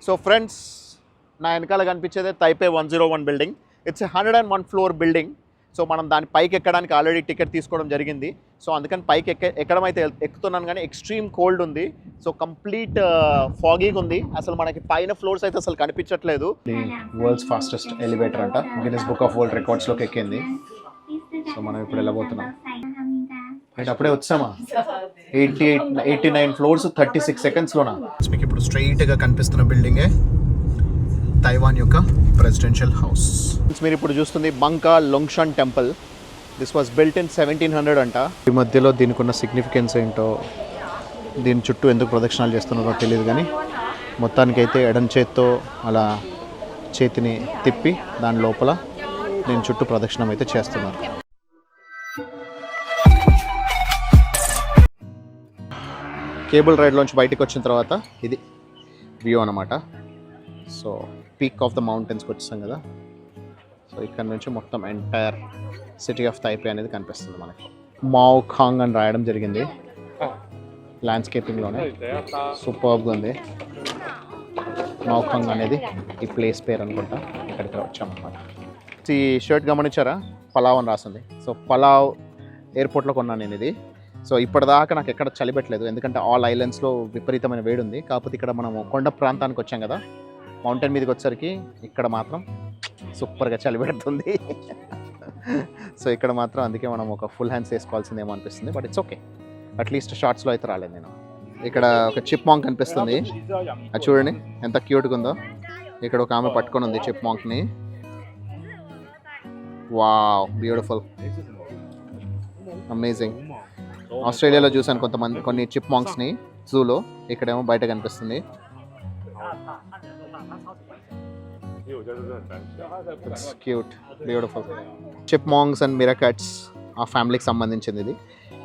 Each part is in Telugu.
సో ఫ్రెండ్స్, నా వెనకాల కనిపించేదే Taipei 101 building. It's 101 floor building. So మనం దాని పైకి ఎక్కడానికి ఆల్రెడీ టికెట్ తీసుకోవడం జరిగింది. సో అందుకని పైకి ఎక్కడం అయితే ఎక్కుతున్నాను, కానీ ఎక్స్ట్రీమ్ కోల్డ్ ఉంది. సో కంప్లీట్ ఫాగీగా ఉంది. అసలు మనకి పైన ఫ్లోర్స్ అయితే అసలు కనిపించట్లేదు. వరల్డ్స్ ఫాస్టెస్ట్ ఎలివేటర్ అంట, గిన్నెస్ బుక్ ఆఫ్ వరల్డ్ రికార్డ్స్లోకి ఎక్కింది. సో మనం ఇప్పుడు వెళ్ళబోతున్నాం. అయితే అప్పుడే వచ్చామా, 89 ఫ్లోర్స్ 36 సెకండ్స్లోనా. మీకు ఇప్పుడు స్ట్రైట్గా కనిపిస్తున్న బిల్డింగే తైవాన్ యొక్క ప్రెసిడెన్షియల్ హౌస్. మీరు ఇప్పుడు చూస్తుంది Bangka Longshan temple. This was built in 1700 అంట. ఈ మధ్యలో దీనికి ఉన్న సిగ్నిఫికెన్స్ ఏంటో, దీని చుట్టూ ఎందుకు ప్రదక్షిణాలు చేస్తున్నారో తెలియదు, కానీ మొత్తానికైతే ఎడం చేత్తో అలా చేతిని తిప్పి దాని లోపల దీని చుట్టూ ప్రదక్షిణం అయితే చేస్తున్నారు. కేబుల్ రైడ్లోంచి బయటకు వచ్చిన తర్వాత ఇది వ్యూ అనమాట. సో పీక్ ఆఫ్ ద మౌంటైన్స్కి వచ్చేసాం కదా. సో ఇక్కడ నుంచి మొత్తం ఎంటైర్ సిటీ ఆఫ్ తైపే అనేది కనిపిస్తుంది మనకి. మావ్ ఖాంగ్ అని రాయడం జరిగింది ల్యాండ్స్కేపింగ్లోనే. సూపర్గా ఉంది. మావ్ ఖాంగ్ అనేది ఈ ప్లేస్ పేరు అనుకుంటా. ఇక్కడికి వచ్చామన్నమాట. ఈ షర్ట్ గమనించారా, పలావ్ అని రాసింది. సో పలావ్ ఎయిర్పోర్ట్లో కొన్నాను నేను ఇది. సో ఇప్పటిదాకా నాకు ఎక్కడ చలి పెట్టలేదు, ఎందుకంటే ఆల్ ఐలాండ్స్లో విపరీతమైన వేడి ఉంది. కాకపోతే ఇక్కడ మనము కొండ ప్రాంతానికి వచ్చాం కదా, మౌంటైన్ మీదకి వచ్చేసరికి ఇక్కడ మాత్రం సూపర్గా చలి పెడుతుంది. సో ఇక్కడ మాత్రం అందుకే మనం ఒక ఫుల్ హ్యాండ్స్ వేసుకోవాల్సిందేమో అనిపిస్తుంది. బట్ ఇట్స్ ఓకే, అట్లీస్ట్ షార్ట్స్లో అయితే రాలేదు నేను. ఇక్కడ ఒక చిప్ మాంక్ కనిపిస్తుంది, అది చూడండి ఎంత క్యూట్గా ఉందో. ఇక్కడ ఒక ఆమె పట్టుకొని ఉంది చిప్ మాంక్ని. Wow, beautiful, amazing. ఆస్ట్రేలియాలో చూసాను కొన్ని చిప్ మాంక్స్ని జూలో, ఇక్కడేమో బయట కనిపిస్తుంది. Cute, beautiful. Chipmunks and meerkats ఆ ఫ్యామిలీకి సంబంధించింది ఇది.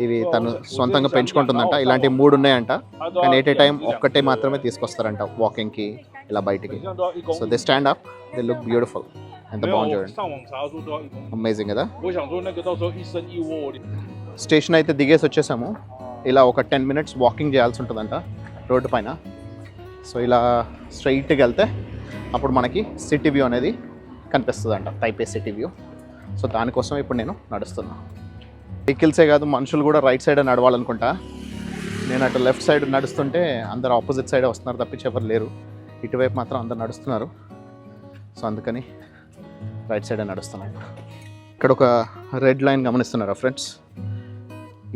ఇవి తను సొంతంగా పెంచుకుంటుందంట. ఇలాంటి 3 ఉన్నాయంట, కానీ ఎట్ ఏ టైం ఒక్కటే మాత్రమే తీసుకొస్తారంట వాకింగ్కి ఇలా బయటికి. So they stand up, they look beautiful. ఎంత బాగుంది చూడండి, అమేజింగ్ కదా. స్టేషన్ అయితే దిగేసి వచ్చేసాము. ఇలా ఒక 10 మినిట్స్ వాకింగ్ చేయాల్సి ఉంటుందంట రోడ్డు పైన. సో ఇలా స్ట్రైట్గా వెళ్తే అప్పుడు మనకి సిటీ వ్యూ అనేది కనిపిస్తుందంట, తైపే సిటీ వ్యూ. సో దానికోసం ఇప్పుడు నేను నడుస్తున్నా. వెహికల్సే కాదు, మనుషులు కూడా రైట్ సైడ్ నడవాలనుకుంటా. నేను అటు లెఫ్ట్ సైడ్ నడుస్తుంటే అందరు ఆపోజిట్ సైడే వస్తున్నారు తప్పించి ఎవరు లేరు. ఇటువైపు మాత్రం అందరు నడుస్తున్నారు. సో అందుకని రైట్ సైడే నడుస్తున్నాను. ఇక్కడ ఒక రెడ్ లైన్ గమనిస్తున్నారా ఫ్రెండ్స్?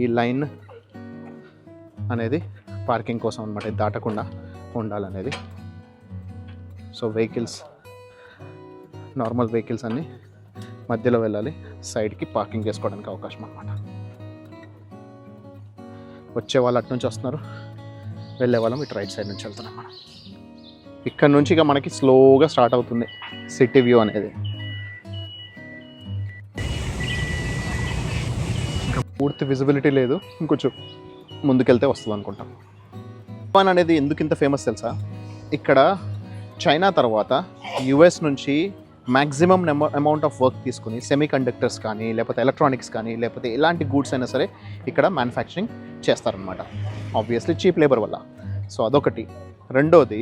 ఈ లైన్ అనేది పార్కింగ్ కోసం అనమాట, ఇది దాటకుండా ఉండాలనేది. సో వెహికల్స్, నార్మల్ వెహికల్స్ అన్నీ మధ్యలో వెళ్ళాలి, సైడ్కి పార్కింగ్ చేసుకోవడానికి అవకాశం అనమాట. వచ్చే వాళ్ళు అటు నుంచి వస్తున్నారు, వెళ్ళే వాళ్ళం ఇటు రైట్ సైడ్ నుంచి వెళ్తున్నాం మనం. ఇక్కడ నుంచి ఇక మనకి స్లోగా స్టార్ట్ అవుతుంది సిటీ వ్యూ అనేది. ఇంకా పూర్తి విజిబిలిటీ లేదు, ఇంకొంచెం ముందుకెళ్తే వస్తుంది అనుకుంటాం. తైవాన్ అనేది ఎందుకు ఇంత ఫేమస్ తెలుసా? ఇక్కడ చైనా తర్వాత యుఎస్ నుంచి మ్యాక్సిమం అమౌంట్ ఆఫ్ వర్క్ తీసుకుని సెమీ కండక్టర్స్ కానీ, లేకపోతే ఎలక్ట్రానిక్స్ కానీ, లేకపోతే ఎలాంటి గూడ్స్ అయినా సరే ఇక్కడ మ్యానుఫ్యాక్చరింగ్ చేస్తారనమాట. ఆబ్వియస్లీ చీప్ లేబర్ వల్ల. సో అదొకటి. రెండోది,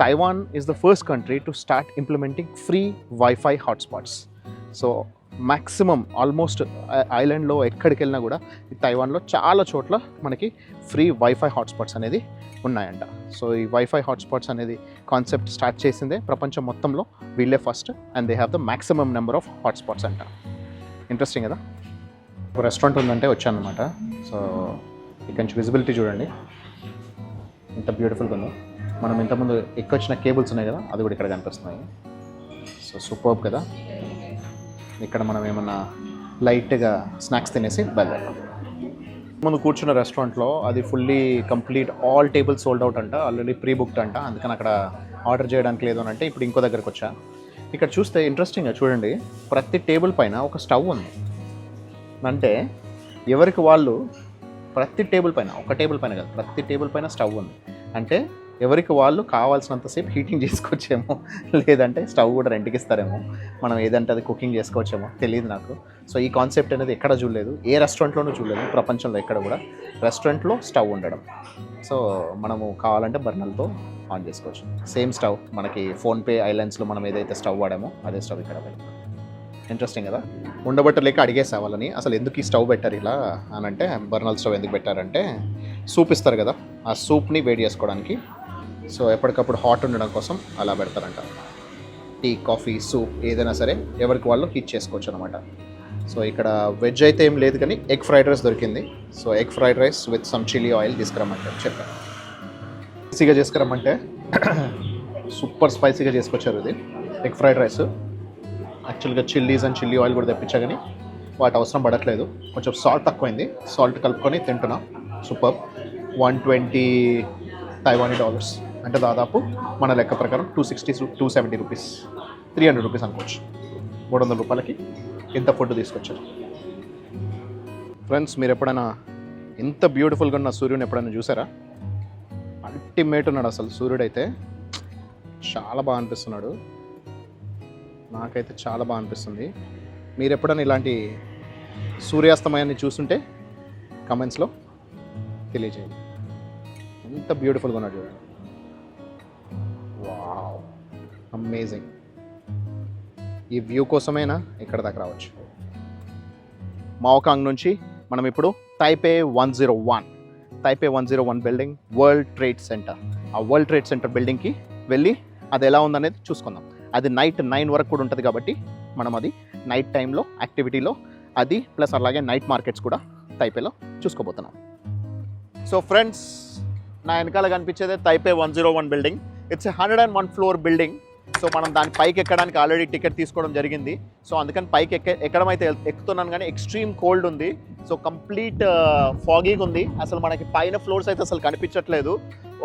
Taiwan is the first country to start implementing free wifi hotspots. So maximum almost ఐలాండ్లో ఎక్కడికి వెళ్ళినా కూడా ఈ తైవాన్లో చాలా చోట్ల మనకి ఫ్రీ వైఫై హాట్స్పాట్స్ అనేది ఉన్నాయంట. సో ఈ వైఫై హాట్స్పాట్స్ అనేది కాన్సెప్ట్ స్టార్ట్ చేసిందే ప్రపంచం మొత్తంలో వీళ్ళే first, and they have the maximum number of hotspots అంట. ఇంట్రెస్టింగ్ కదా. ఒక రెస్టారెంట్ ఉందంటే వచ్చాను అనమాట. సో ఇక్కడ నుంచి విజిబిలిటీ చూడండి ఎంత బ్యూటిఫుల్గా ఉందో. మనం ఇంతకుముందు ఎక్కొచ్చిన కేబుల్స్ ఉన్నాయి కదా, అది కూడా ఇక్కడ కనిపిస్తున్నాయి. సో సూపర్బ్ కదా. ఇక్కడ మనం ఏమన్నా లైట్గా స్నాక్స్ తినేసి బయలుదేరాం. ముందు కూర్చున్న రెస్టారెంట్లో అది fully complete all tables sold out అంట, ఆల్రెడీ ప్రీ బుక్డ్ అంట. అందుకని అక్కడ ఆర్డర్ చేయడానికి లేదు అని అంటే ఇప్పుడు ఇంకో దగ్గరకు వచ్చా. ఇక్కడ చూస్తే ఇంట్రెస్టింగ్గా చూడండి, ప్రతి టేబుల్ పైన ఒక స్టవ్ ఉంది. అంటే ఎవరికి వాళ్ళు ప్రతి టేబుల్ పైన, ఒక టేబుల్ పైన కాదు, ప్రతి టేబుల్ పైన స్టవ్ ఉంది. అంటే ఎవరికి వాళ్ళు కావాల్సినంతసేపు హీటింగ్ చేసుకోవచ్చేమో, లేదంటే స్టవ్ కూడా రెంట్కి ఇస్తారేమో, మనం ఏదంటే అది కుకింగ్ చేసుకోవచ్చేమో, తెలియదు నాకు. సో ఈ కాన్సెప్ట్ అనేది ఎక్కడ చూడలేదు, ఏ రెస్టారెంట్లోనూ చూడలేదు ప్రపంచంలో ఎక్కడ కూడా రెస్టారెంట్లో స్టవ్ ఉండడం. సో మనము కావాలంటే బర్నర్తో ఆన్ చేసుకోవచ్చు. సేమ్ స్టవ్ మనకి ఫోన్పే ఐలాండ్స్లో మనం ఏదైతే స్టవ్ వాడామో అదే స్టవ్ ఇక్కడ పెడతాం. ఇంట్రెస్టింగ్ కదా. ఉండబట్టలేక అడిగేసా వాళ్ళని అసలు ఎందుకు ఈ స్టవ్ పెట్టారు ఇలా అని. అంటే బర్నల్ స్టవ్ ఎందుకు పెట్టారంటే సూప్ ఇస్తారు కదా, ఆ సూప్ని వేడి చేసుకోవడానికి. సో ఎప్పటికప్పుడు హాట్ ఉండడం కోసం అలా పెడతారంట. టీ, కాఫీ, సూప్ ఏదైనా సరే ఎవరికి వాళ్ళు హీట్ చేసుకోవచ్చు అనమాట. సో ఇక్కడ వెజ్ అయితే ఏం లేదు కానీ ఎగ్ ఫ్రైడ్ రైస్ దొరికింది. So egg fried rice with some chilli oil తీసుకురమ్మంటే చెప్పాను. స్పైసీగా చేసుకురమ్మంటే సూపర్ స్పైసీగా చేసుకొచ్చారు ఇది ఎగ్ ఫ్రైడ్ రైస్. యాక్చువల్గా చిల్లీస్ అండ్ చిల్లీ ఆయిల్ కూడా తెప్పించా కానీ వాటి అవసరం పడట్లేదు. కొంచెం సాల్ట్ తక్కువైంది, సాల్ట్ కలుపుకొని తింటున్నా. సూపర్. $120 తైవానీ డాలర్స్ అంటే దాదాపు మన లెక్క ప్రకారం 270 రూపీస్, 300 రూపీస్ అనుకోవచ్చు. 300 రూపాయలకి ఇంత ఫుడ్ తీసుకొచ్చారు. ఫ్రెండ్స్, మీరు ఎప్పుడైనా ఇంత బ్యూటిఫుల్గా ఉన్న సూర్యుని ఎప్పుడైనా చూసారా? అల్టిమేట్ ఉన్నాడు అసలు. సూర్యుడు అయితే చాలా బాగా అనిపిస్తున్నాడు. నాకైతే చాలా బాగా అనిపిస్తుంది. మీరు ఎప్పుడైనా ఇలాంటి సూర్యాస్తమయాన్ని చూస్తుంటే కమెంట్స్లో తెలియజేయండి. ఎంత బ్యూటిఫుల్గా ఉన్నాడు చూడండి. Wow, amazing. ఈ వ్యూ కోసమైనా ఇక్కడ దాకా రావచ్చు. మావోకాంగ్ నుంచి మనం ఇప్పుడు Taipei 101 building, world trade centre. ఆ వరల్డ్ ట్రేడ్ సెంటర్ బిల్డింగ్కి వెళ్ళి అది ఎలా ఉందనేది చూసుకుందాం. అది నైట్ 9 వరకు కూడా ఉంటుంది కాబట్టి మనం అది నైట్ టైంలో యాక్టివిటీలో అది ప్లస్ అలాగే నైట్ మార్కెట్స్ కూడా తైపేలో చూసుకోబోతున్నాం. సో ఫ్రెండ్స్, నా వెనకాల కనిపించేదే Taipei 101 building. It's 101 floor building. So మనం దాని పైకి ఎక్కడానికి ఆల్రెడీ టికెట్ తీసుకోవడం జరిగింది. సో అందుకని పైకి ఎక్కడం అయితే ఎక్కుతున్నాను కానీ ఎక్స్ట్రీమ్ కోల్డ్ ఉంది. సో కంప్లీట్ ఫాగీగా ఉంది. అసలు మనకి పైన ఫ్లోర్స్ అయితే అసలు కనిపించట్లేదు.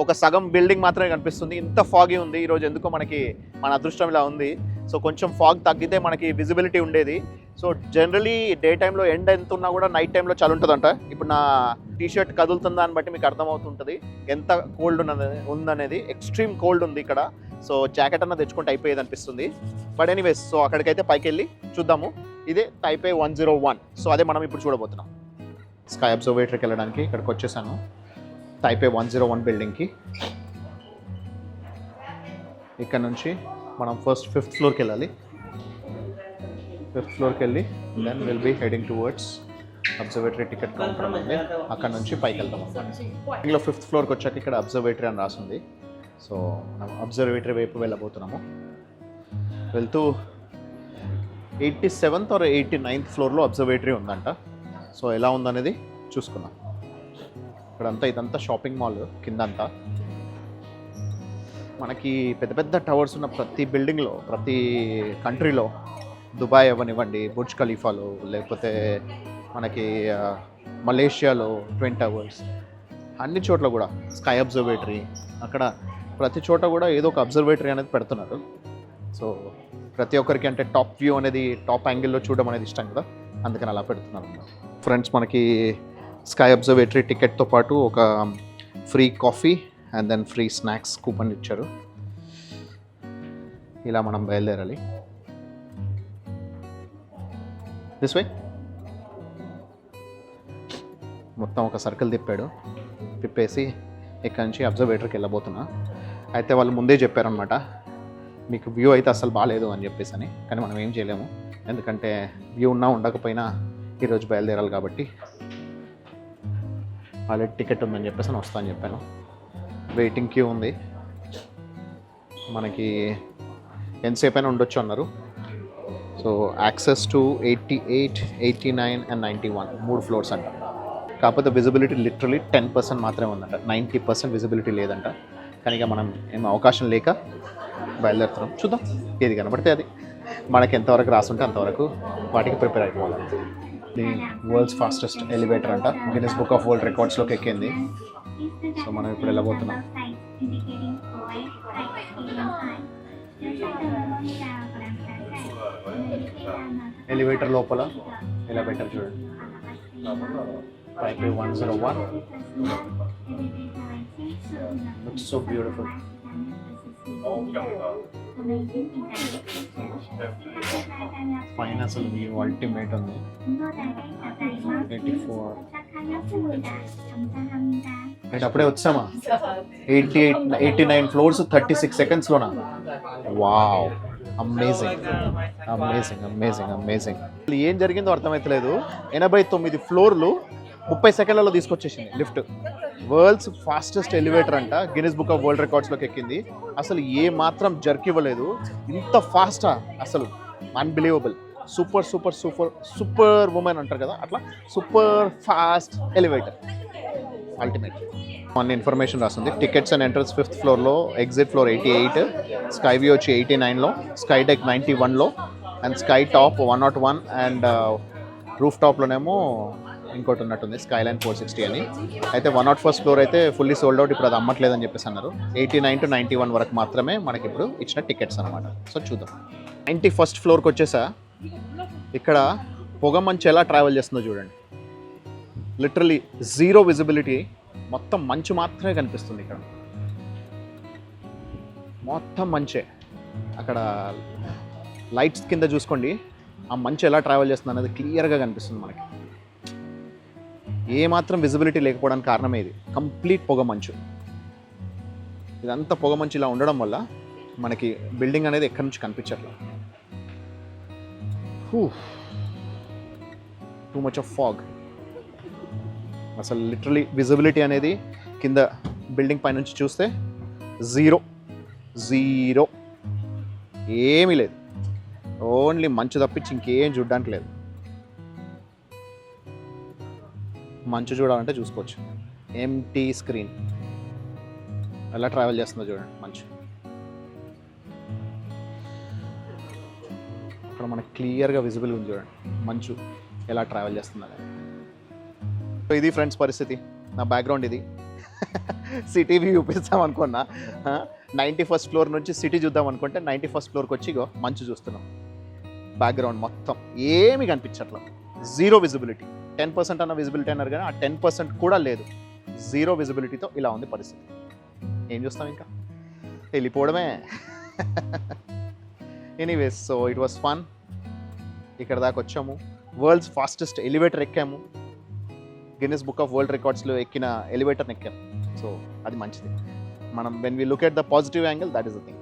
ఒక సగం బిల్డింగ్ మాత్రమే కనిపిస్తుంది. ఇంత ఫాగీ ఉంది ఈరోజు. ఎందుకో మన అదృష్టం ఇలా ఉంది. సో కొంచెం ఫాగ్ తగ్గితే మనకి విజిబిలిటీ ఉండేది. సో జనరలీ డే టైంలో ఎండ్ ఎంత ఉన్నా కూడా నైట్ టైంలో చలి ఉంటుందంట. ఇప్పుడు నా టీషర్ట్ కదులుతుందా అని బట్టి మీకు అర్థమవుతుంటుంది ఎంత కోల్డ్ ఉందనేది. ఎక్స్ట్రీమ్ కోల్డ్ ఉంది ఇక్కడ. సో జాకెట్ అన్న తెచ్చుకుంటే అయిపోయేది అనిపిస్తుంది. బట్ ఎనీవేస్, సో అక్కడికైతే పైకి వెళ్ళి చూద్దాము. ఇదే తైపే 101. సో అదే మనం ఇప్పుడు చూడబోతున్నాం. స్కై అబ్జర్వేటరీకి వెళ్ళడానికి ఇక్కడికి వచ్చేసాను. తైపే 101 బిల్డింగ్కి ఇక్కడ నుంచి మనం ఫస్ట్ 5th ఫ్లోర్కి వెళ్ళాలి. 5th ఫ్లోర్కి వెళ్ళి then will be heading towards observatory ticket counter ఉంది. అక్కడ నుంచి పైకి వెళ్తాం అనమాట. ఇందులో 5th ఫ్లోర్కి వచ్చాక ఇక్కడ అబ్జర్వేటరీ అని రాసింది. సో మనం అబ్జర్వేటరీ వైపు వెళ్ళబోతున్నాము. వెళ్తూ 87th or 89th ఫ్లోర్లో అబ్జర్వేటరీ ఉందంట. సో ఎలా ఉందనేది చూసుకుందాం. ఇదంతా షాపింగ్ మాల్ కిందంతా. మనకి పెద్ద పెద్ద టవర్స్ ఉన్న ప్రతి బిల్డింగ్లో, ప్రతి కంట్రీలో, దుబాయ్ అవ్వనివ్వండి, బుర్జ్ ఖలీఫాలో, లేకపోతే మనకి మలేషియాలో ట్విన్ టవర్స్, అన్ని చోట్ల కూడా స్కై అబ్జర్వేటరీ, అక్కడ ప్రతి చోట కూడా ఏదో ఒక అబ్జర్వేటరీ అనేది పెడుతున్నారు. సో ప్రతి ఒక్కరికి అంటే టాప్ వ్యూ అనేది, టాప్ యాంగిల్లో చూడడం అనేది ఇష్టం కదా, అందుకని అలా పెడుతున్నారు. ఫ్రెండ్స్, మనకి స్కై అబ్జర్వేటరీ టికెట్తో పాటు ఒక free coffee and then free snacks coupon ఇచ్చారు. ఇలా మనం బయలుదేరాలి. దిస్ వే మొత్తం ఒక సర్కిల్ తిప్పేసి ఇక్కడి నుంచి అబ్జర్వేటరీకి వెళ్ళబోతున్నా. అయితే వాళ్ళు ముందే చెప్పారనమాట, మీకు వ్యూ అయితే అసలు బాగాలేదు అని చెప్పేసి అని. కానీ మనం ఏం చేయలేము, ఎందుకంటే వ్యూ ఉన్నా ఉండకపోయినా ఈరోజు బయలుదేరాలి కాబట్టి. ఆల్రెడీ టికెట్ ఉందని చెప్పేసి అని వస్తా అని చెప్పాను. వెయిటింగ్ క్యూ ఉంది. మనకి ఎంతసేపు అయినా ఉండొచ్చు అన్నారు. So access to 88, 89 and 91 3 floors అంట. కాకపోతే విజిబిలిటీ లిటరలీ 10% మాత్రమే ఉందంట. 90% విజిబిలిటీ లేదంట. కానీ ఇక మనం ఏం అవకాశం లేక బయలుదేరుతున్నాం. చూద్దాం, ఏది కనబడితే అది. మనకి ఎంతవరకు రాసుంటే అంతవరకు వాటికి ప్రిపేర్ అయిపోవాలి. ఇది వరల్డ్స్ ఫాస్టెస్ట్ ఎలివేటర్ అంట. గిన్నెస్ బుక్ ఆఫ్ వరల్డ్ రికార్డ్స్లోకి ఎక్కింది. సో మనం ఇప్పుడు వెళ్ళబోతున్నాం. ఎలివేటర్ లోపల ఎలా పెట్టారు చూడండి. Taipei 101 looks so beautiful. పైన అసలు వ్యూ అల్టిమేట్ ఉంది. 84 అండ్ అప్పుడే వచ్చామా 89 ఫ్లోర్స్ 36 సెకండ్స్లోనా. Wow, amazing amazing amazing amazing. ఏం జరిగిందో అర్థమవుతలేదు. 89 ఫ్లోర్లు 30 సెకండ్లలో తీసుకొచ్చేసింది లిఫ్ట్. వరల్డ్స్ ఫాస్టెస్ట్ ఎలివేటర్ అంట, గిన్నిస్ బుక్ ఆఫ్ వరల్డ్ రికార్డ్స్లోకి ఎక్కింది. అసలు ఏ మాత్రం జర్క్ ఇవ్వలేదు, ఇంత ఫాస్టా అసలు, unbelievable. Super super super super women అంటారు కదా, అట్లా సూపర్ ఫాస్ట్ ఎలివేటర్, అల్టిమేట్. అన్ని ఇన్ఫర్మేషన్ రాస్తుంది. టికెట్స్ అండ్ ఎంట్రన్స్ 5th ఫ్లోర్లో, ఎగ్జిట్ ఫ్లోర్ 88, స్కై వ్యూ వచ్చి 89లో, sky deck 91లో, and sky top 101, and roof టాప్లోనేమో ఇంకోటి ఉన్నట్టుంది స్కైలైన్ 460 అని. అయితే 101st ఫ్లోర్ అయితే ఫుల్లీ సోల్డ్ అవుట్, ఇప్పుడు అది అమ్మట్లేదని చెప్పేసి అన్నారు. 89 to 91 వరకు మాత్రమే మనకి ఇప్పుడు ఇచ్చిన టికెట్స్ అనమాట. సో చూద్దాం. 91st ఫ్లోర్కి వచ్చేసా. ఇక్కడ పొగ మంచు ఎలా ట్రావెల్ చేస్తుందో చూడండి. లిటరలీ జీరో విజిబిలిటీ, మొత్తం మంచు మాత్రమే కనిపిస్తుంది ఇక్కడ, మొత్తం మంచే. అక్కడ లైట్స్ కింద చూసుకోండి, ఆ మంచు ఎలా ట్రావెల్ చేస్తుంది అనేది క్లియర్గా కనిపిస్తుంది మనకి. ఏమాత్రం విజిబిలిటీ లేకపోవడానికి కారణమే ఇది, కంప్లీట్ పొగ మంచు. ఇదంతా పొగ మంచు ఇలా ఉండడం వల్ల మనకి బిల్డింగ్ అనేది ఎక్కడి నుంచి కనిపించట్లేదు. Too much of fog. అసలు లిటరలీ విజిబిలిటీ అనేది కింద బిల్డింగ్ పై నుంచి చూస్తే జీరో జీరో, ఏమీ లేదు. ఓన్లీ మంచు తప్పించి ఇంకేం చూడడానికి లేదు. మంచు చూడాలంటే చూసుకోవచ్చు. ఎంటీ స్క్రీన్ ఎలా ట్రావెల్ చేస్తుందో చూడండి మంచు. అక్కడ మనకు క్లియర్గా విజిబుల్ ఉంది చూడండి మంచు ఎలా ట్రావెల్ చేస్తుందని. సో ఇది ఫ్రెండ్స్ పరిస్థితి. నా బ్యాక్గ్రౌండ్ ఇది. సిటీ వ్యూ చూపిస్తాం అనుకున్నా, 91st ఫ్లోర్ నుంచి సిటీ చూద్దాం అనుకుంటే 91st ఫ్లోర్కి వచ్చి ఇగో మంచు చూస్తున్నాం. బ్యాక్గ్రౌండ్ మొత్తం ఏమీ కనిపించట్లేదు, జీరో విజిబిలిటీ. 10% అన్న విజిబిలిటీ అన్నారు కానీ ఆ 10% కూడా లేదు. జీరో విజిబిలిటీతో ఇలా ఉంది పరిస్థితి. ఏం చూస్తాం, ఇంకా వెళ్ళిపోవడమే. Anyways, so it was fun. ఇక్కడ దాకా వచ్చాము. వరల్డ్స్ ఫాస్టెస్ట్ ఎలివేటర్ ఎక్కాము. గిన్నిస్ బుక్ ఆఫ్ వరల్డ్ రికార్డ్స్లో ఎక్కిన ఎలివేటర్ని ఎక్కాము. సో అది మంచిది. మనం when we look at the positive angle, that is the thing.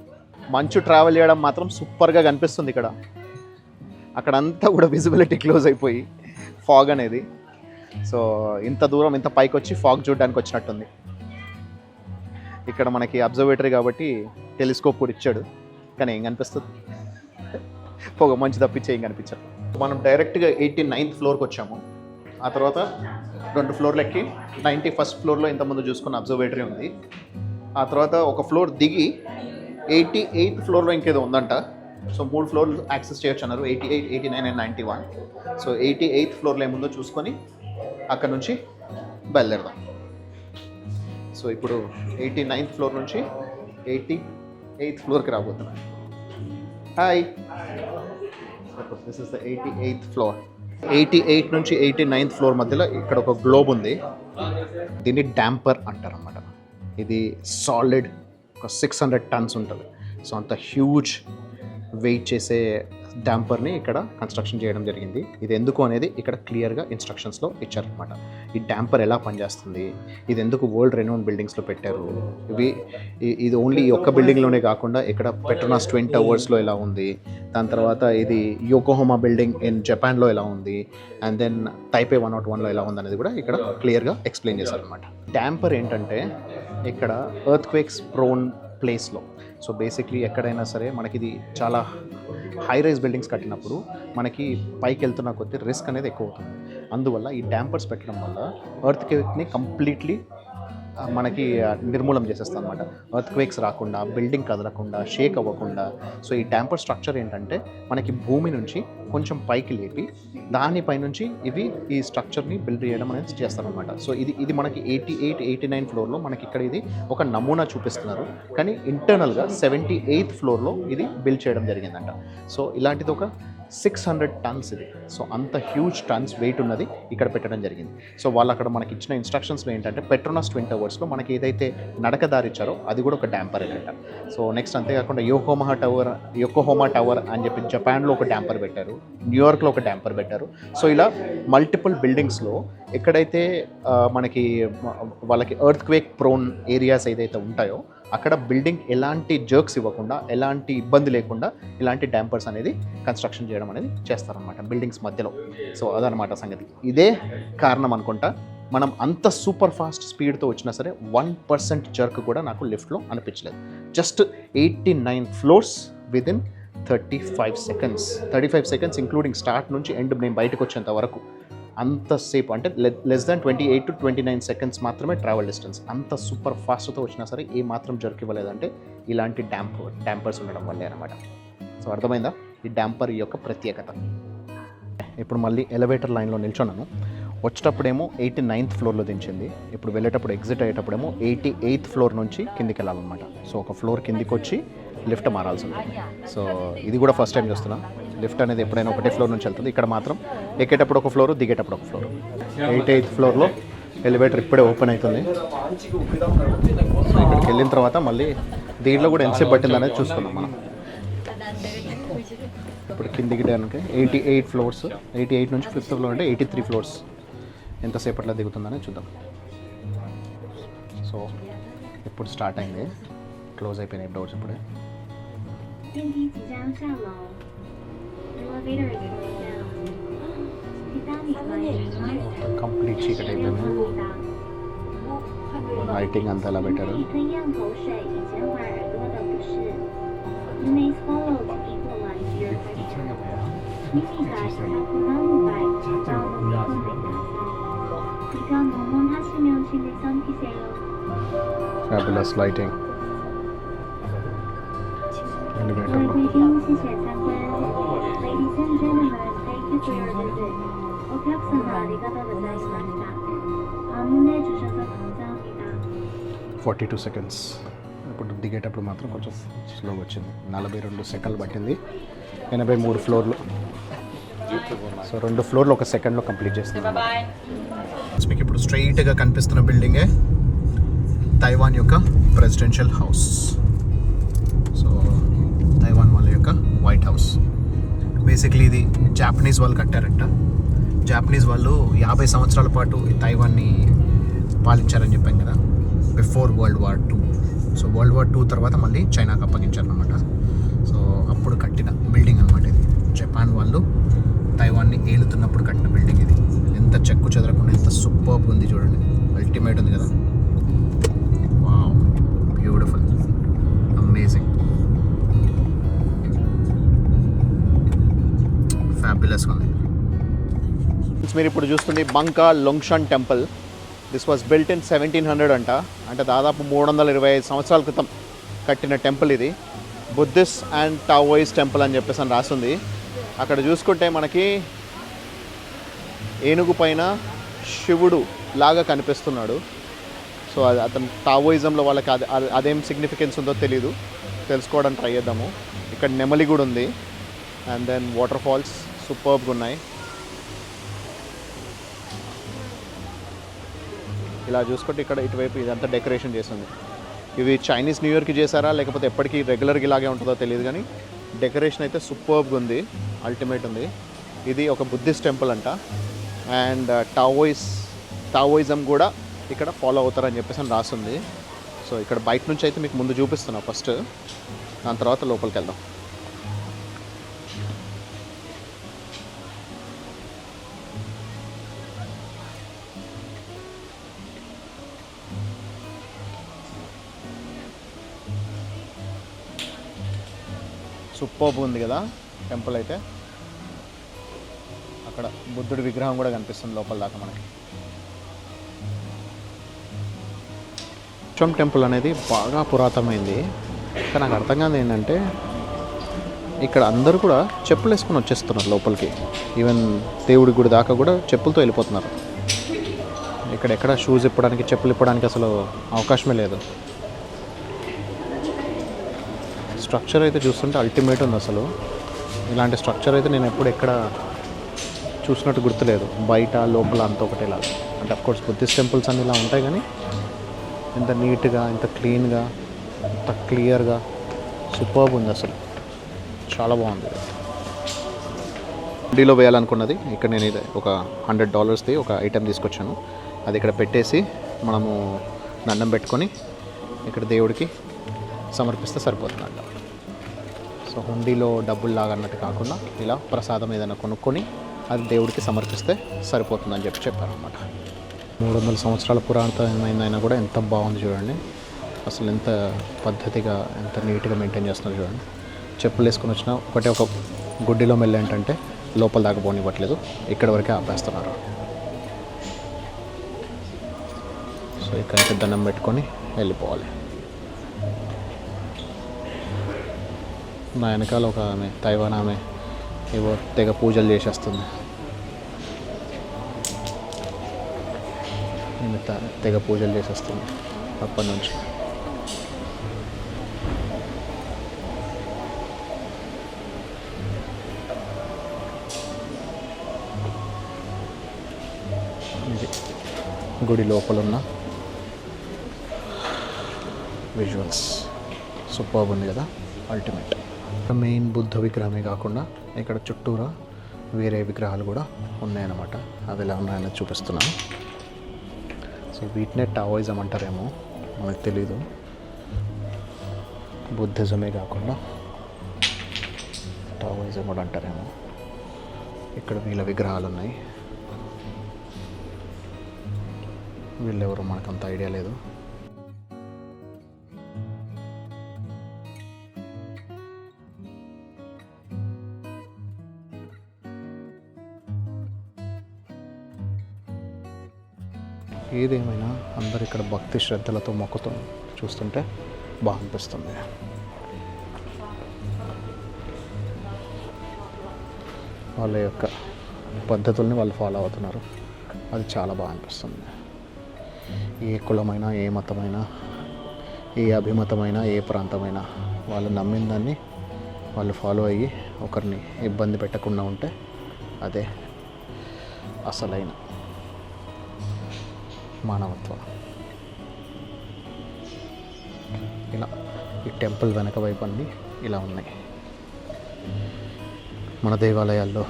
మంచు ట్రావెల్ చేయడం మాత్రం సూపర్గా కనిపిస్తుంది ఇక్కడ. అక్కడంతా కూడా విజిబిలిటీ క్లోజ్ అయిపోయి ఫాగ్ అనేది. సో ఇంత దూరం ఇంత పైకి వచ్చి ఫాగ్ చూడడానికి వచ్చినట్టుంది. ఇక్కడ మనకి అబ్జర్వేటరీ కాబట్టి టెలిస్కోప్ కూడా ఇచ్చాడు, కానీ ఏం కనిపిస్తుంది, పొగ మంచు తప్పించి ఏం కనిపించదు. మనం డైరెక్ట్గా 89th ఫ్లోర్కి వచ్చాము. ఆ తర్వాత 2 ఫ్లోర్లు ఎక్కి 91st ఫ్లోర్లో ఇంతకుముందు చూసుకున్న అబ్జర్వేటరీ ఉంది. ఆ తర్వాత ఒక ఫ్లోర్ దిగి 88th ఫ్లోర్లో ఇంకేదో ఉందంట. సో 3 ఫ్లోర్లు యాక్సెస్ చేయొచ్చు అన్నారు, 88, 89 అండ్ 91. సో 88th ఫ్లోర్లో ఏముందో చూసుకొని అక్కడ నుంచి బయలుదేరదాం. సో ఇప్పుడు 89th ఫ్లోర్ నుంచి 88th ఫ్లోర్కి రాబోతున్నాం. Hi, this is the 88th floor. 88 నుంచి 89th ఫ్లోర్ మధ్యలో ఇక్కడ ఒక గ్లోబ్ ఉంది. దీన్ని డాంపర్ అంటారు అన్నమాట. ఇది సాలిడ్ ఒక 600 టన్స్ ఉంటుంది. సో అంత హ్యూజ్ వెయిట్ చేసే డాంపర్ని ఇక్కడ కన్స్ట్రక్షన్ చేయడం జరిగింది. ఇది ఎందుకు అనేది ఇక్కడ క్లియర్గా ఇన్స్ట్రక్షన్స్లో ఇచ్చారనమాట. ఈ డాంపర్ ఎలా పనిచేస్తుంది, ఇది ఎందుకు వరల్డ్ రెనౌన్ బిల్డింగ్స్లో పెట్టారు, ఇది ఓన్లీ ఈ ఒక్క బిల్డింగ్లోనే కాకుండా ఇక్కడ పెట్రోనాస్ ట్విన్ టవర్స్లో ఎలా ఉంది, దాని తర్వాత ఇది యోకోహామా బిల్డింగ్ ఇన్ జపాన్లో ఎలా ఉంది, అండ్ దెన్ టైపే 101లో ఎలా ఉంది అనేది కూడా ఇక్కడ క్లియర్గా ఎక్స్ప్లెయిన్ చేశారనమాట. డాంపర్ ఏంటంటే ఇక్కడ ఎర్త్ క్వేక్స్ ప్రోన్ ప్లేస్లో, సో బేసిక్లీ ఎక్కడైనా సరే మనకి ఇది చాలా హై రైజ్ బిల్డింగ్స్ కట్టినప్పుడు మనకి పైకి వెళ్తున్న కొద్దీ రిస్క్ అనేది ఎక్కువ అవుతుంది. అందువల్ల ఈ డాంపర్స్ పెట్టడం వల్ల ఎర్త్ క్వేక్ని కంప్లీట్లీ మనకి నిర్మూలం చేసేస్తాం అనమాట. ఎర్త్ క్వేక్స్ రాకుండా, బిల్డింగ్ కదలకుండా, షేక్ అవ్వకుండా. సో ఈ డాంపర్ స్ట్రక్చర్ ఏంటంటే మనకి భూమి నుంచి కొంచెం పైకి లేపి దానిపై నుంచి ఇవి ఈ స్ట్రక్చర్ని బిల్డ్ చేయడం అనేది చేస్తారనమాట. సో ఇది మనకి 88, 89 ఫ్లోర్లో మనకి ఇక్కడ ఇది ఒక నమూనా చూపిస్తున్నారు, కానీ ఇంటర్నల్గా 78th ఫ్లోర్లో ఇది బిల్డ్ చేయడం జరిగిందంట. సో ఇలాంటిది ఒక 600 టన్స్ ఇది. సో అంత హ్యూజ్ టన్స్ వెయిట్ ఉన్నది ఇక్కడ పెట్టడం జరిగింది. సో వాళ్ళు అక్కడ మనకి ఇచ్చిన ఇన్స్ట్రక్షన్స్లో ఏంటంటే పెట్రోనాస్ ట్విన్ టవర్స్లో మనకి ఏదైతే నడక దారి ఇచ్చారో అది కూడా ఒక డ్యాంపర్ ఏంటంట. సో నెక్స్ట్ అంతేకాకుండా యోకోహోమా టవర్ అని చెప్పి జపాన్లో ఒక డ్యాంపర్ పెట్టారు, న్యూయార్క్లో ఒక డ్యాంపర్ పెట్టారు. సో ఇలా మల్టిపుల్ బిల్డింగ్స్లో ఎక్కడైతే మనకి వాళ్ళకి ఎర్త్ క్వేక్ ప్రోన్ ఏరియాస్ ఏదైతే ఉంటాయో అక్కడ బిల్డింగ్ ఎలాంటి జర్క్స్ ఇవ్వకుండా, ఎలాంటి ఇబ్బంది లేకుండా ఇలాంటి డ్యాంపర్స్ అనేది కన్స్ట్రక్షన్ చేయడం అనేది చేస్తారనమాట బిల్డింగ్స్ మధ్యలో. సో అదనమాట సంగతి. ఇదే కారణం అనుకుంటా మనం అంత సూపర్ ఫాస్ట్ స్పీడ్తో వచ్చినా సరే 1% జర్క్ కూడా నాకు లిఫ్ట్లో అనిపించలేదు. Just 89 floors within 35 seconds including start నుంచి ఎండ్ నేను బయటకు వచ్చేంత వరకు అంతసేపు, అంటే లెస్ దాన్ 28 to 29 సెకండ్స్ మాత్రమే ట్రావెల్ డిస్టెన్స్. అంత సూపర్ ఫాస్ట్తో వచ్చినా సరే ఏ మాత్రం జర్క్ ఇవ్వలేదంటే ఇలాంటి డ్యాంపర్స్ ఉండడం వల్లే అనమాట. సో అర్థమైందా ఈ డ్యాంపర్ యొక్క ప్రత్యేకత. ఇప్పుడు మళ్ళీ ఎలివేటర్ లైన్లో నిల్చున్నాను. వచ్చేటప్పుడేమో 89th ఫ్లోర్లో దించింది, ఇప్పుడు వెళ్ళేటప్పుడు ఎగ్జిట్ అయ్యేటప్పుడేమో 88th ఫ్లోర్ నుంచి కిందికి వెళ్ళాలన్నమాట. సో ఒక ఫ్లోర్ కిందికి వచ్చి లిఫ్ట్ మారాల్సి ఉంది. సో ఇది కూడా ఫస్ట్ టైం చూస్తున్నా. లిఫ్ట్ అనేది ఎప్పుడైనా ఒకటే ఫ్లోర్ నుంచి వెళ్తుంది. ఇక్కడ మాత్రం ఎక్కేటప్పుడు ఒక ఫ్లోరు, దిగేటప్పుడు ఒక ఫ్లోరు. 88th ఫ్లోర్లో ఎలివేటర్ ఇప్పుడే ఓపెన్ అవుతుంది. సో ఇక్కడికి వెళ్ళిన తర్వాత మళ్ళీ దీంట్లో కూడా ఎంతసేపు పట్టింది అనేది చూసుకున్నాం మనం. ఇప్పుడు కిందికి డానికి 88 ఫ్లోర్స్, 88 నుంచి 5th ఫ్లోర్ అంటే 83 ఫ్లోర్స్ ఎంతసేపట్లో దిగుతుందని చూద్దాం. సో ఇప్పుడు స్టార్ట్ అయింది, క్లోజ్ అయిపోయినాయి డోర్స్ ఇప్పుడే. కంప్లీట్ చీకటి అయిపోయింది. లైటింగ్ అంతా ఎలా పెట్టారు. Fabulous lighting. Ladies and gentlemen, thank you for your visit. お客様ありがとうございました。안내 주셔서 감사합니다. 42 seconds. ఇప్పుడు దిగేటప్పుడు మాత్రం కొంచెం స్లోగా వచ్చింది. 42 సెకండ్లు పట్టింది. 83 ఫ్లోర్లు. సో 2 ఫ్లోర్లు 1 సెకండ్లో కంప్లీట్ చేస్తున్నాం. మీకు ఇప్పుడు స్ట్రైట్గా కనిపిస్తున్న బిల్డింగే తైవాన్ యొక్క ప్రెసిడెన్షియల్ హౌస్. సో తైవాన్ వాళ్ళ యొక్క వైట్ హౌస్. బేసిక్లీ ఇది జాపనీస్ వాళ్ళు కట్టారంట. జాపనీస్ వాళ్ళు 50 సంవత్సరాల పాటు ఈ తైవాన్ని పాలించారని చెప్పాం కదా, before world war 2. So world war 2 తర్వాత మళ్ళీ చైనాకి అప్పగించారనమాట. సో అప్పుడు కట్టిన బిల్డింగ్ అనమాట ఇది. జపాన్ వాళ్ళు తైవాన్ని ఏలుతున్నప్పుడు కట్టిన బిల్డింగ్ ఇది. ఎంత చెక్కు చెదరకుండా ఎంత సూపర్బ్ ఉంది చూడండి, అల్టిమేట్ ఉంది కదా. వావ్, బ్యూటిఫుల్, అమేజింగ్, ఫ్యాబులస్గా ఉంది. మీరు ఇప్పుడు చూస్తుంది Bangka Longshan temple. This was built in 1700 అంట. అంటే దాదాపు 325 సంవత్సరాల క్రితం కట్టిన టెంపుల్ ఇది. బుద్ధిస్ట్ అండ్ టావోయిస్ట్ టెంపుల్ అని చెప్పేసి అని రాస్తుంది. అక్కడ చూసుకుంటే మనకి ఏనుగు పైన శివుడు లాగా కనిపిస్తున్నాడు. సో అది అతను టావోయిజంలో వాళ్ళకి అదేం సిగ్నిఫికెన్స్ ఉందో తెలీదు, తెలుసుకోవడానికి ట్రై చేద్దాము. ఇక్కడ నెమలి కూడా ఉంది. అండ్ దెన్ వాటర్ ఫాల్స్ సూపర్బ్గా ఉన్నాయి. ఇలా చూసుకుంటే ఇక్కడ ఇటువైపు ఇదంతా డెకరేషన్ చేసింది. ఇవి చైనీస్ న్యూ ఇయర్కి చేశారా లేకపోతే ఎప్పటికీ రెగ్యులర్గా ఇలాగే ఉంటుందో తెలియదు, కానీ డెకరేషన్ అయితే సూపర్బ్గా ఉంది, అల్టిమేట్ ఉంది. ఇది ఒక బుద్ధిస్ట్ టెంపుల్ అంట. అండ్ టావోయిజం కూడా ఇక్కడ ఫాలో అవుతారని చెప్పేసి అని రాస్తుంది. సో ఇక్కడ బయట నుంచి అయితే మీకు ముందు చూపిస్తున్నా ఫస్ట్, దాని తర్వాత లోపలికి వెళ్దాం. సూపర్బ్ ఉంది కదా టెంపుల్ అయితే. అక్కడ బుద్ధుడి విగ్రహం కూడా కనిపిస్తుంది లోపల దాకా మనకి. టెంపుల్ అనేది బాగా పురాతనమైంది. కానీ నాకు అర్థం కాదు ఏంటంటే ఇక్కడ అందరూ కూడా చెప్పులు వేసుకొని వచ్చేస్తున్నారు లోపలికి. ఈవెన్ దేవుడి గుడి దాకా కూడా చెప్పులతో వెళ్ళిపోతున్నారు. ఇక్కడ ఎక్కడ షూస్ ఇప్పడానికి, చెప్పులు ఇప్పడానికి అసలు అవకాశమే లేదు. స్ట్రక్చర్ అయితే చూస్తుంటే అల్టిమేట్ ఉంది అసలు. ఇలాంటి స్ట్రక్చర్ అయితే నేను ఎప్పుడు ఎక్కడ చూసినట్టు గుర్తులేదు. బయట లోపల అంతా ఒకటేలాగా. అంటే అఫ్కోర్స్ బుద్ధిస్ట్ టెంపుల్స్ అన్నీ ఇలా ఉంటాయి, కానీ ఇంత నీట్గా, ఇంత క్లీన్గా, ఇంత క్లియర్గా సూపర్బ్ ఉంది అసలు. చాలా బాగుంది. హుండీలో వేయాలనుకున్నది ఇక్కడ నేను ఇది ఒక $100ది ఒక ఐటెం తీసుకొచ్చాను. అది ఇక్కడ పెట్టేసి మనము దండం పెట్టుకొని ఇక్కడ దేవుడికి సమర్పిస్తే సరిపోతుందంట. సో హుండీలో డబ్బులు లాగా అన్నట్టు కాకుండా ఇలా ప్రసాదం ఏదైనా కొనుక్కొని అది దేవుడికి సమర్పిస్తే సరిపోతుందని చెప్పారనమాట. 300 సంవత్సరాల పురాతనమైనా కూడా ఎంత బాగుంది చూడండి. అసలు ఎంత పద్ధతిగా, ఎంత నీట్గా మెయింటైన్ చేస్తున్నారు చూడండి. చెప్పులు వేసుకొని వచ్చినా ఒక గుడ్డిలో మెల్ల ఏంటంటే లోపల దాకా పోనివ్వట్లేదు, ఇక్కడ వరకే ఆపేస్తున్నారు. సో ఇక్కడైతే దండం పెట్టుకొని వెళ్ళిపోవాలి. నా వెనకాల ఒక ఆమె, తైవాన్ ఆమె, ఏవో తెగ పూజలు చేసేస్తుంది. తెగ పూజలు చేసేస్తుంది అప్పటి నుంచి. ఇది గుడి లోపల ఉన్న విజువల్స్ సూపర్బ్ ఉంది కదా, అల్టిమేట్. మెయిన్ బుద్ధ విగ్రహమే కాకుండా ఇక్కడ చుట్టూరా వేరే విగ్రహాలు కూడా ఉన్నాయన్నమాట. అవి ఎలా ఉన్నాయని చూపిస్తున్నాను. సో వీటినే టావోయిజం అంటారేమో, మనకు తెలీదు. బుద్ధిజమే కాకుండా టావోయిజం కూడా అంటారేమో. ఇక్కడ వీళ్ళ విగ్రహాలు ఉన్నాయి. వీళ్ళెవరో మనకంత ఐడియా లేదు. ఏదేమైనా అందరు ఇక్కడ భక్తి శ్రద్ధలతో మొక్కుతూ చూస్తుంటే బాగా అనిపిస్తుంది. వాళ్ళ యొక్క పద్ధతుల్ని వాళ్ళు ఫాలో అవుతున్నారు. అది చాలా బాగా అనిపిస్తుంది. ఏ కులమైనా, ఏ మతమైనా, ఏ అభిమతమైనా, ఏ ప్రాంతమైనా వాళ్ళు నమ్మిన దాన్ని వాళ్ళు ఫాలో అయ్యి ఒకరిని ఇబ్బంది పెట్టకుండా ఉంటే అదే అసలైన మానవత్వం. ఇలా ఈ టెంపుల్ వెనక వైపు అన్నీ ఇలా ఉన్నాయి. మన దేవాలయాల్లో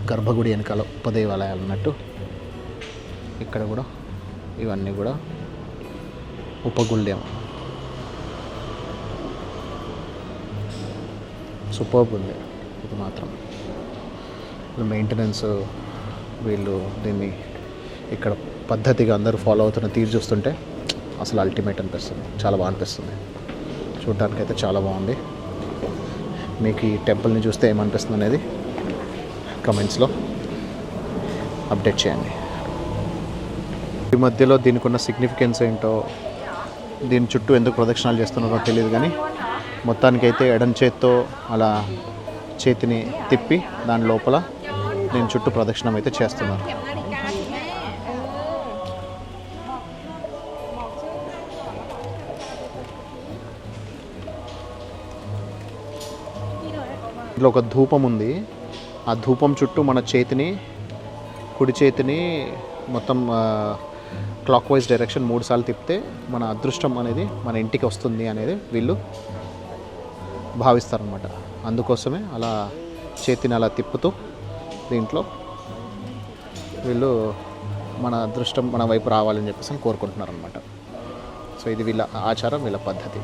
గర్భగుడి వెనకాల ఉపదేవాలయాలు అన్నట్టు ఇక్కడ కూడా ఇవన్నీ కూడా ఉపగుళ్యం. సూపర్బ్ ఉంది ఇది మాత్రం. మెయింటెనెన్స్, వీళ్ళు దీన్ని ఇక్కడ పద్ధతిగా అందరూ ఫాలో అవుతున్న తీరు చూస్తుంటే అసలు అల్టిమేట్ అనిపిస్తుంది. చాలా బాగా అనిపిస్తుంది. చూడడానికి అయితే చాలా బాగుంది. మీకు ఈ టెంపుల్ని చూస్తే ఏమనిపిస్తుంది అనేది కమెంట్స్లో అప్డేట్ చేయండి. ఈ మధ్యలో దీనికి ఉన్న సిగ్నిఫికెన్స్ ఏంటో, దీని చుట్టూ ఎందుకు ప్రదక్షిణాలు చేస్తున్నారో తెలియదు, కానీ మొత్తానికైతే ఎడం చేత్తో అలా చేతిని తిప్పి దాని లోపల దీని చుట్టూ ప్రదక్షిణం అయితే చేస్తున్నారు. ఇంట్లో ఒక ధూపం ఉంది. ఆ ధూపం చుట్టూ మన చేతిని, కుడి చేతిని మొత్తం క్లాక్ వైజ్ డైరెక్షన్ 3 సార్లు తిప్పితే మన అదృష్టం అనేది మన ఇంటికి వస్తుంది అనేది వీళ్ళు భావిస్తారనమాట. అందుకోసమే అలా చేతిని అలా తిప్పుతూ దీంట్లో వీళ్ళు మన అదృష్టం మన వైపు రావాలని చెప్పేసి కోరుకుంటున్నారనమాట. సో ఇది వీళ్ళ ఆచారం, వీళ్ళ పద్ధతి.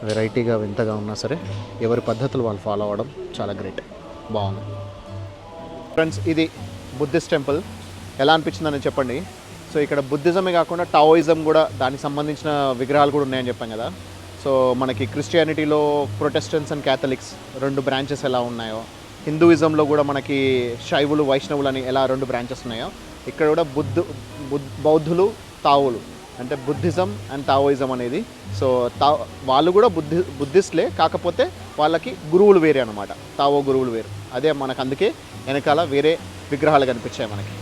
వెరైటీగా, వింతగా ఉన్నా సరే ఎవరి పద్ధతులు వాళ్ళు ఫాలో అవ్వడం చాలా గ్రేట్. బాగుంది ఫ్రెండ్స్. ఇది బుద్ధిస్ట్ టెంపుల్. ఎలా అనిపించిందని చెప్పండి. సో ఇక్కడ బుద్ధిజమే కాకుండా టావోయిజం కూడా, దానికి సంబంధించిన విగ్రహాలు కూడా ఉన్నాయని చెప్పాం కదా. సో మనకి క్రిస్టియానిటీలో ప్రొటెస్టెంట్స్ అండ్ క్యాథలిక్స్ 2 బ్రాంచెస్ ఎలా ఉన్నాయో, హిందూయిజంలో కూడా మనకి శైవులు, వైష్ణవులు అని ఎలా 2 బ్రాంచెస్ ఉన్నాయో, ఇక్కడ కూడా బౌద్ధులు, తావోలు, అంటే బుద్ధిజం అండ్ తావోయిజం అనేది. సో వాళ్ళు కూడా బుద్ధిస్ట్లే, కాకపోతే వాళ్ళకి గురువులు వేరే అనమాట. తావో గురువులు వేరు. అదే మనకు అందుకే వెనకాల వేరే విగ్రహాలు కనిపించాయి మనకి.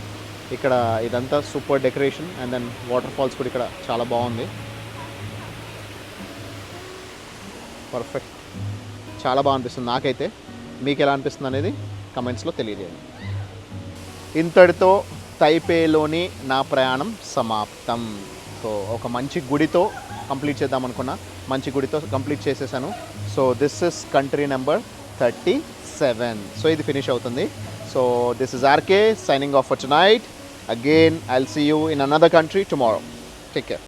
ఇక్కడ ఇదంతా super decoration. And then water falls కూడా ఇక్కడ చాలా బాగుంది. పర్ఫెక్ట్. చాలా బాగా అనిపిస్తుంది నాకైతే. మీకు ఎలా అనిపిస్తుంది అనేది కమెంట్స్లో తెలియజేయండి. ఇంతటితో తైపేలోని నా ప్రయాణం సమాప్తం. సో ఒక మంచి గుడితో కంప్లీట్ చేద్దాం అనుకున్నా, మంచి గుడితో కంప్లీట్ చేసేసాను. So this is country number 37. So ఇది ఫినిష్ అవుతుంది. So this is RK signing off for tonight. Again I will see you in another country tomorrow. Take care.